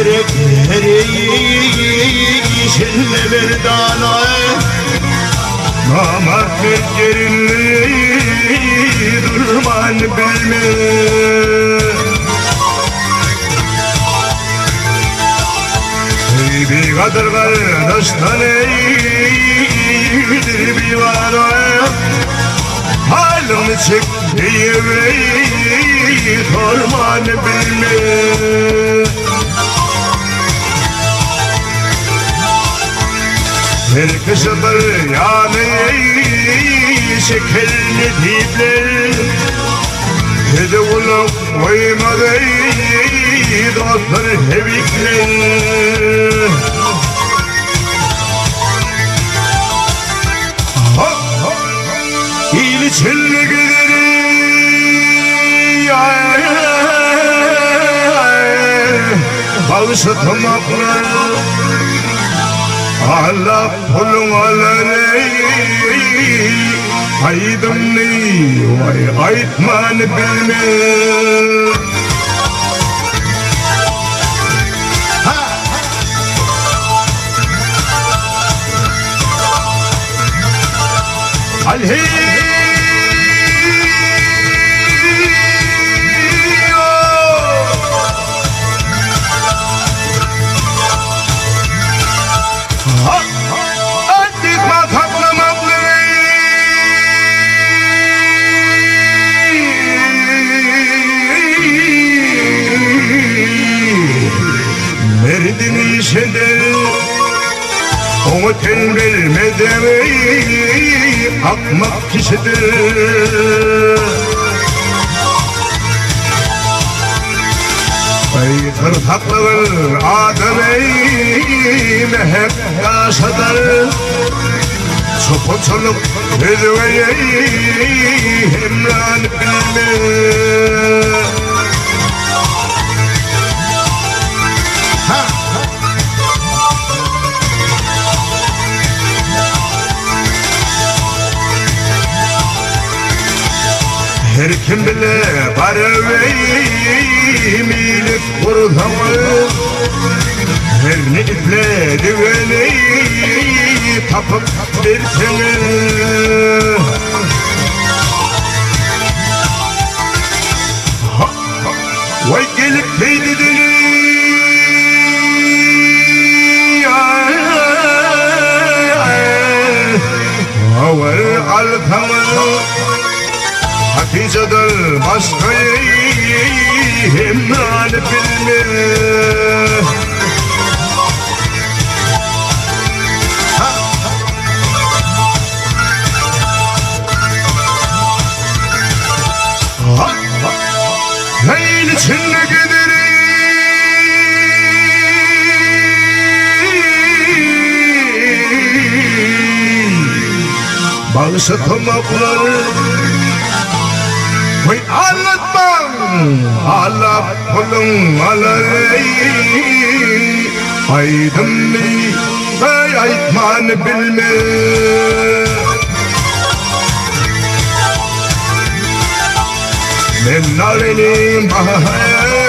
gerek her işinle merdana namart gerinliği durman bilme bir kadar kardeşten iyidir bir vara halını çektiği torman bilme herkese bir yani şekerli dipler hede olup koymadı dostlar hevikler İliçilli giderim bağışlatmaklar Allah pulun alır aydım ne vay aytman bilme alhi merdini işeder onu tembelmeden akmak kişidir aytır taklığır adamı mehek yaşadar sopoçoluk ödüveyi hemran bilme her kim bile barıveyim iyilik kurtamı her ne ipledi beni tapıp bir seni vay gelip teydidini var alkamı Hatice'dir başkayı hemnan bilme neyin içinde giderim bağışlatmaklar vay anlatmam Allah kulun alay aydım mi vay aytman bilme men narenim bahaya